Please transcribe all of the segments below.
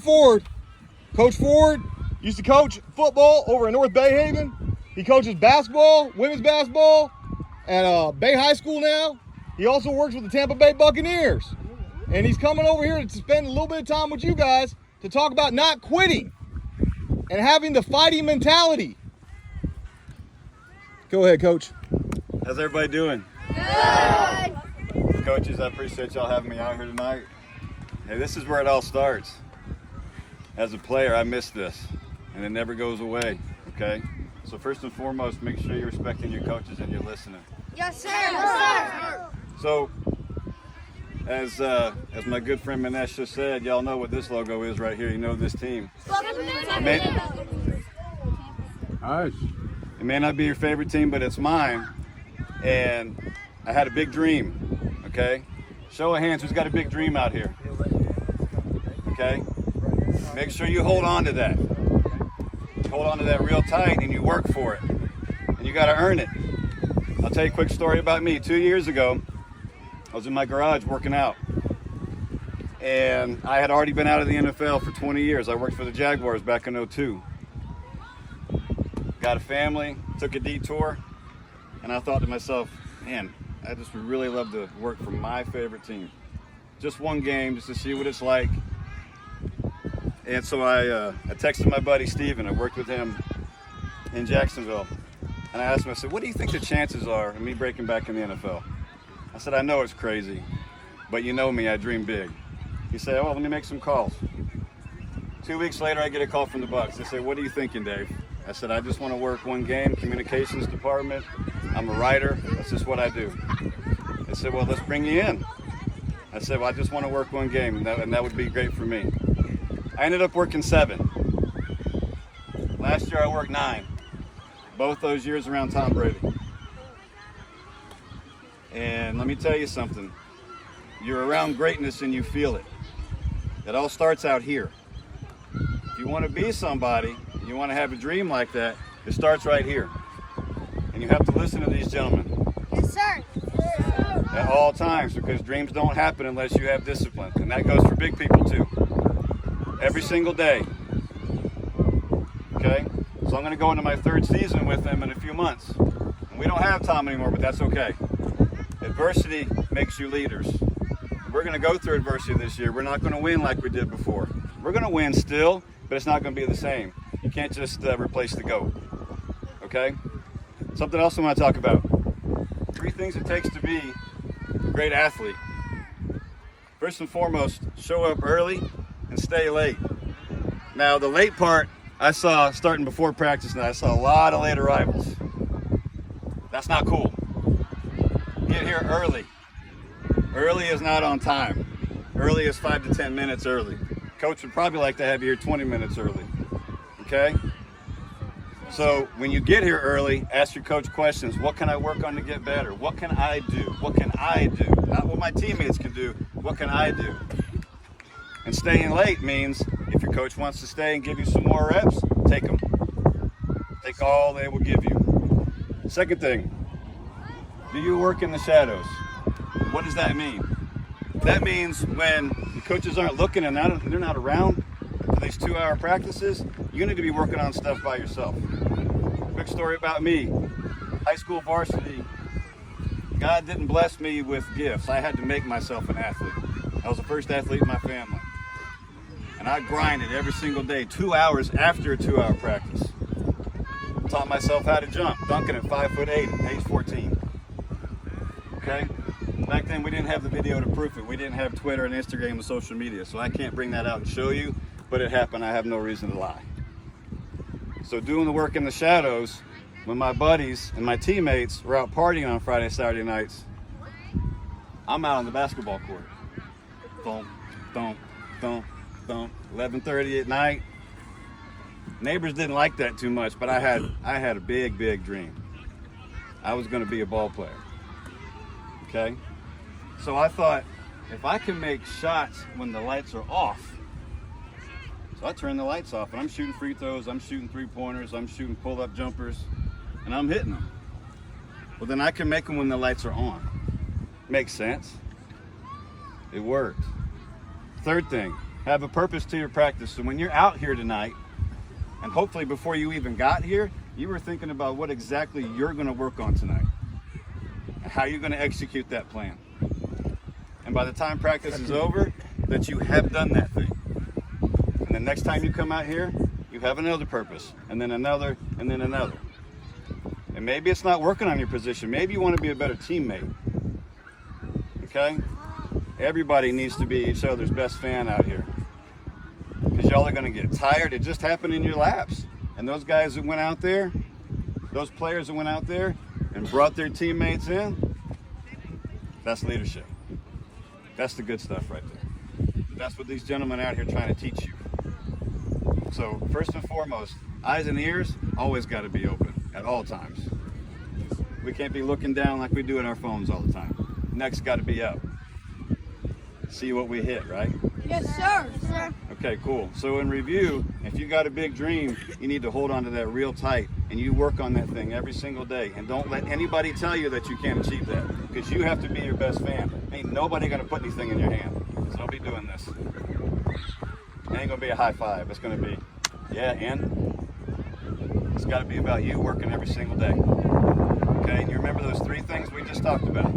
Ford. Coach Ford used to coach football over in North Bay Haven. He coaches basketball, women's basketball at Bay High School now. He also works with the Tampa Bay Buccaneers. And he's coming over here to spend a little bit of time with you guys to talk about not quitting and having the fighting mentality. Go ahead, Coach. How's everybody doing? Good. Coaches, I appreciate y'all having me out here tonight. Hey, this is where it all starts. As a player, I miss this, and it never goes away, okay? So first and foremost, make sure you're respecting your coaches and you're listening. Yes, sir. Yes, sir. So, as my good friend Manesh just said, y'all know what this logo is right here. You know this team. It may not be your favorite team, but it's mine. And I had a big dream, okay? Show of hands, who's got a big dream out here? Okay? Make sure you hold on to that. Hold on to that real tight and you work for it. And you got to earn it. I'll tell you a quick story about me. 2 years ago, I was in my garage working out. And I had already been out of the NFL for 20 years. I worked for the Jaguars back in '02. Got a family, took a detour, and I thought to myself, man, I just would really love to work for my favorite team. Just one game, just to see what it's like. And so I texted my buddy Steven. I worked with him in Jacksonville. And I asked him, I said, what do you think the chances are of me breaking back in the NFL? I said, I know it's crazy, but you know me, I dream big. He said, oh, let me make some calls. 2 weeks later, I get a call from the Bucs. They say, what are you thinking, Dave? I said, I just want to work one game, communications department. I'm a writer. That's just what I do. They said, well, let's bring you in. I said, well, I just want to work one game, and that would be great for me. I ended up working 7. Last year I worked 9. Both those years around Tom Brady. And let me tell you something. You're around greatness and you feel it. It all starts out here. If you want to be somebody, you want to have a dream like that, it starts right here. And you have to listen to these gentlemen. Yes, sir. At all times, because dreams don't happen unless you have discipline. And that goes for big people too. Every single day. Okay? So I'm going to go into my 3rd season with them in a few months. And we don't have Tom anymore, but that's okay. Adversity makes you leaders. We're going to go through adversity this year. We're not going to win like we did before. We're going to win still, but it's not going to be the same. You can't just replace the GOAT. Okay? Something else I want to talk about. 3 things it takes to be a great athlete. First and foremost, show up early and stay late. Now, the late part I saw starting before practice, and I saw a lot of late arrivals. That's not cool. Get here early. Early is not on time. Early is 5 to 10 minutes early. Coach would probably like to have you here 20 minutes early. Okay? So when you get here early, ask your coach questions. What can I work on to get better? What can I do? What can I do? Not what my teammates can do. What can I do? And staying late means if your coach wants to stay and give you some more reps, take them. Take all they will give you. Second thing, do you work in the shadows? What does that mean? That means when the coaches aren't looking and they're not around for these 2-hour practices, you need to be working on stuff by yourself. Quick story about me. High school varsity, God didn't bless me with gifts. I had to make myself an athlete. I was the first athlete in my family. And I grinded every single day, 2 hours after a 2-hour practice. Taught myself how to jump, dunking at 5'8" at age 14. Okay? Back then we didn't have the video to prove it. We didn't have Twitter and Instagram and social media, so I can't bring that out and show you, but it happened. I have no reason to lie. So doing the work in the shadows, when my buddies and my teammates were out partying on Friday, Saturday nights, I'm out on the basketball court. Thump, thump, thump, thump. 11:30 at night. Neighbors didn't like that too much, but I had a big, big dream. I was going to be a ball player. Okay? So I thought, if I can make shots when the lights are off, so I turn the lights off and I'm shooting free throws, I'm shooting 3-pointers, I'm shooting pull-up jumpers, and I'm hitting them. Well, then I can make them when the lights are on. Makes sense. It worked. Third thing, Have a purpose to your practice. So when you're out here tonight, and hopefully before you even got here, you were thinking about what exactly you're going to work on tonight and how you're going to execute that plan. And by the time practice is over, that you have done that thing. And the next time you come out here, you have another purpose, and then another, and then another. And maybe it's not working on your position. Maybe you want to be a better teammate. Okay? Everybody needs to be each other's best fan out here. Because y'all are going to get tired. It just happened in your laps. And those guys that went out there, those players that went out there and brought their teammates in, that's leadership. That's the good stuff right there. That's what these gentlemen out here trying to teach you. So first and foremost, eyes and ears always got to be open at all times. We can't be looking down like we do in our phones all the time. Neck's got to be up. See what we hit, right? Yes, sir. Yes, sir. Okay, cool. So in review, if you got a big dream, you need to hold on to that real tight, and you work on that thing every single day. And don't let anybody tell you that you can't achieve that, because you have to be your best fan. Ain't nobody gonna put anything in your hand. So don't be doing this. It ain't gonna be a high five. It's gonna be, yeah, and it's gotta be about you working every single day. Okay, and you remember those 3 things we just talked about.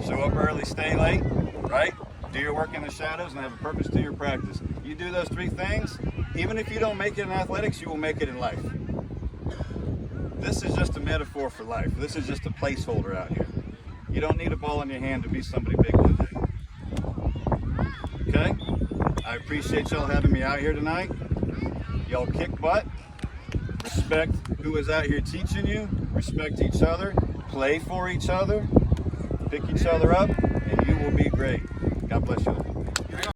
Show up early, stay late, right? Do your work in the shadows and have a purpose to your practice. You do those 3 things, even if you don't make it in athletics, you will make it in life. This is just a metaphor for life. This is just a placeholder out here. You don't need a ball in your hand to be somebody big one day. Okay? I appreciate y'all having me out here tonight. Y'all kick butt. Respect who is out here teaching you. Respect each other. Play for each other. Pick each other up, and you will be great. God bless you.